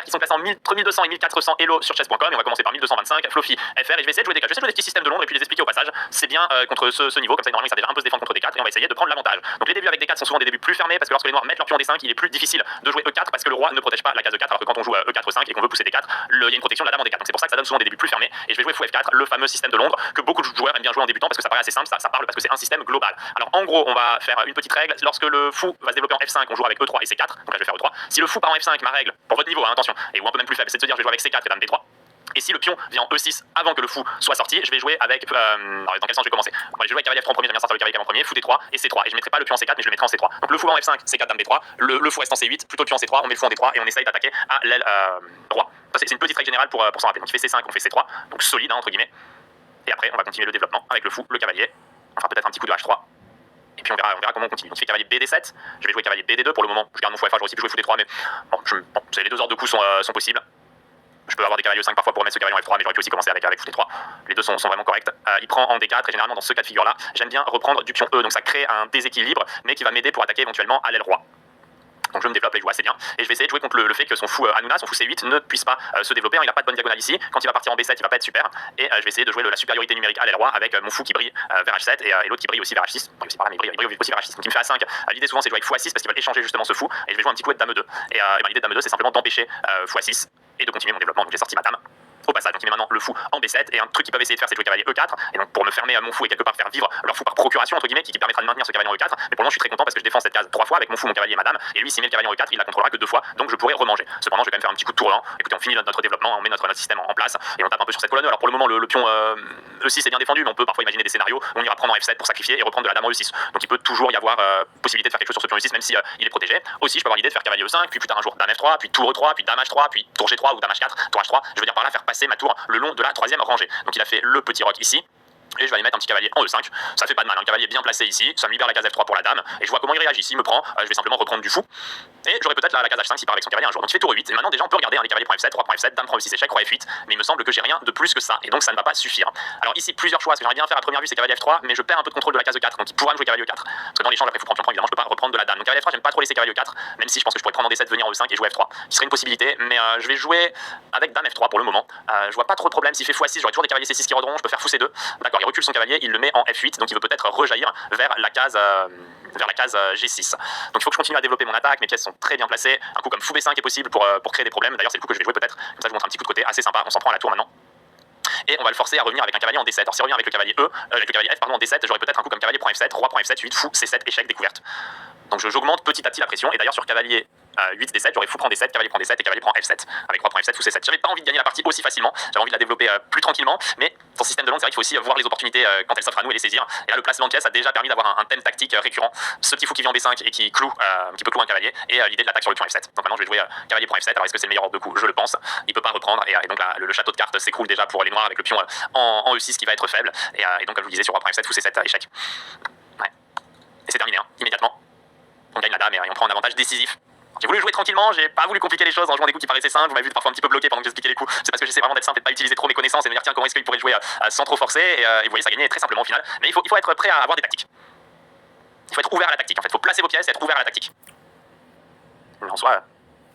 qui sont classés entre 1200 et 1400 Elo sur chess.com, et on va commencer par 1225, Floffy, FR, et je vais essayer de jouer des 4. Je vais essayer de jouer des petits systèmes de Londres et puis les expliquer au passage. C'est bien contre ce niveau, comme ça normalement ça déjà un peu se défendre contre D4 et on va essayer de prendre l'avantage. Donc les débuts avec D4 sont souvent des débuts plus fermés parce que lorsque les noirs mettent leur pion D5, il est plus difficile de jouer E4 parce que le roi ne protège pas la case E4, alors que quand on joue E4 5 et qu'on veut pousser D4, il y a une protection de la dame en D4. Donc c'est pour ça que ça donne souvent des débuts plus fermés, et je vais jouer fou F4, le fameux système de Londres que beaucoup de joueurs aiment bien jouer en débutant parce que ça paraît assez simple, ça parle parce que c'est un système global. Alors en gros, on va faire une petite règle. Lorsque le fou va se développer en F5, on joue avec E3 et C4. Donc là je vais faire E3. Si le fou part en F5, ma règle, pour votre niveau, hein, attention, et ou un peu même plus faible, c'est de se dire je vais jouer avec C4 et dame D3. Et si le pion vient en E6 avant que le fou soit sorti, je vais jouer avec. Alors dans quel sens je vais commencer? Bon, je vais jouer avec cavalier F3 en premier, j'aime bien sortir le cavalier en premier, fou D3 et C3. Et je mettrai pas le pion en C4, mais je le mettrai en C3. Donc le fou va en F5, C4, dame D3. Le fou reste en C8, plutôt le pion en C3, on met le fou en D3 et on essaye d'attaquer à l'aile roi. C'est une petite règle générale pour s'en rappeler. Donc il fait C5, on fait C3, donc solide hein, entre guillemets. Et après, on va continuer le développement avec le fou, le cavalier. On fera peut-être un petit coup de H3. Et puis on verra comment on continue. Donc il fait cavalier BD7, je vais jouer cavalier BD2 pour le moment. Je garde mon fou F1, j'aurais aussi pu jouer fou D3, mais bon, les deux ordres de coups sont possibles. Je peux avoir des cavaliers 5 parfois pour mettre ce cavalier en F3, mais j'aurais pu aussi commencer avec fou D3. Les deux sont vraiment corrects. Il prend en D4 et généralement dans ce cas de figure là, j'aime bien reprendre du pion E, donc ça crée un déséquilibre, mais qui va m'aider pour attaquer éventuellement à l'aile roi. Donc je me développe et je joue assez bien. Et je vais essayer de jouer contre le fait que son fou Hanouna, son fou C8 ne puisse pas se développer. Il n'a pas de bonne diagonale ici. Quand il va partir en B7, il va pas être super. Et je vais essayer de jouer la supériorité numérique à l'aile roi avec mon fou qui brille vers H7 et l'autre qui brille aussi vers H6. C'est pas grave, mais il brille aussi vers H6. Donc il me fait A5. L'idée souvent c'est de jouer avec fou A6 parce qu'ils veulent échanger justement ce fou. Et je vais jouer un petit coup de dame E2. Et l'idée de dame E2 c'est simplement d'empêcher fou A6 et de continuer mon développement. Donc j'ai sorti ma dame au passage. Donc il met maintenant le fou en B7 et un truc qu'ils peuvent essayer de faire c'est jouer cavalier E4 et donc pour me fermer mon fou et quelque part faire vivre leur fou par procuration entre guillemets qui permettra de maintenir ce cavalier en E4. Mais pour le moment je suis très content parce que je défends cette case 3 fois avec mon fou, mon cavalier et ma dame, et lui s'il met le cavalier en E4 il la contrôlera que 2 fois, donc je pourrais remanger. Cependant je vais quand même faire un petit coup de tour lent. Écoutez, on finit notre développement, on met notre système en place et on tape un peu sur cette colonne. Alors pour le moment le pion E6 est bien défendu, mais on peut parfois imaginer des scénarios où on ira prendre en F7 pour sacrifier et reprendre de la dame en E6. Donc il peut toujours y avoir possibilité de faire quelque chose sur ce pion E6 même si il est protégé. Aussi je peux avoir l'idée de faire cavalier E5, puis plus tard un jour dame F3, puis tour E3, puis dame H3, puis tour G3 ou dame H4, tour H3. Je veux dire par là faire passer ma tour le long de la troisième rangée. Donc il a fait le petit roc ici. Et je vais aller mettre un petit cavalier en E5. Ça fait pas de mal, un cavalier bien placé ici. Ça me libère la case F3 pour la dame. Et je vois comment il réagit. S'il me prend, je vais simplement reprendre du fou. Et j'aurai peut-être la case H5 s'il part avec son cavalier un jour. Donc il fait tour E8. Et maintenant déjà on peut regarder les cavaliers .F7, roi .F7, dame prend E6 échec, roi F8. Mais il me semble que j'ai rien de plus que ça. Et donc ça ne va pas suffire. Alors ici plusieurs choix. Ce que j'aimerais bien faire à première vue c'est cavalier F3. Mais je perds un peu de contrôle de la case E4. Donc il pourra me jouer cavalier E4. Parce que dans l'échange après fou prend pion évidemment je peux pas reprendre de la dame. Donc cavalier F3 j'aime pas trop laisser cavalier E4. Même si je pense que je pourrais prendre en D7, venir en E5 et jouer F3. Qui serait une possibilité. Mais je vais jouer avec dame F3 pour le moment. Je vois pas trop de problème. S'il fait fou A6 j'aurai toujours des cavaliers C6 qui redront. Je peux faire fou C2. D'accord, il recule son cavalier, il le met en F8. Donc il veut peut-être rejaillir vers la case G6. Donc il faut que je continue à développer mon attaque, mes pièces sont très bien placées. Un coup comme fou B5 est possible pour créer des problèmes. D'ailleurs c'est le coup que je vais jouer peut-être. Comme ça je vous montre un petit coup de côté assez sympa. On s'en prend à la tour maintenant. Et on va le forcer à revenir avec un cavalier en D7. Alors si on revient avec le cavalier avec le cavalier F en D7, j'aurai peut-être un coup comme cavalier F7, roi F7, 8, fou C7, échec, découverte. Donc j'augmente petit à petit la pression. Et d'ailleurs sur cavalier 8 D7, j'aurai fou prend D7, cavalier prend D7 et cavalier prend F7. Avec roi F7, fou C7. J'avais pas envie de gagner la partie aussi facilement. J'avais envie de la développer plus tranquillement. Mais dans ce système de Londres, c'est vrai qu'il faut aussi voir les opportunités quand elles s'offrent à nous et les saisir. Et là, le placement de pièces a déjà permis d'avoir un thème tactique récurrent. Ce petit fou qui vient en B5 et qui peut clouer un cavalier. Et l'idée de l'attaque sur le pion F7. Donc maintenant, je vais jouer cavalier F7. Alors est-ce que c'est le meilleur ordre de coup? Je le pense. Il peut pas reprendre. Et donc là, le château de cartes s'écroule déjà pour les noirs avec le pion en E6 qui va être faible. Et donc, comme je vous disais, sur roi F7, fou C7, échec. Ouais. Et c'est terminé, hein, immédiatement. On gagne la dame et on prend un avantage décisif. J'ai voulu jouer tranquillement, j'ai pas voulu compliquer les choses en jouant des coups qui paraissaient simples. Vous m'avez vu parfois un petit peu bloqué pendant que j'expliquais les coups. C'est parce que j'essaie vraiment d'être simple et de pas utiliser trop mes connaissances et de me dire tiens comment est-ce qu'il pourrait jouer sans trop forcer. Et vous voyez ça gagnait très simplement au final. Mais il faut être prêt à avoir des tactiques. Il faut être ouvert à la tactique en fait. Il faut placer vos pièces et être ouvert à la tactique. Mais en soi,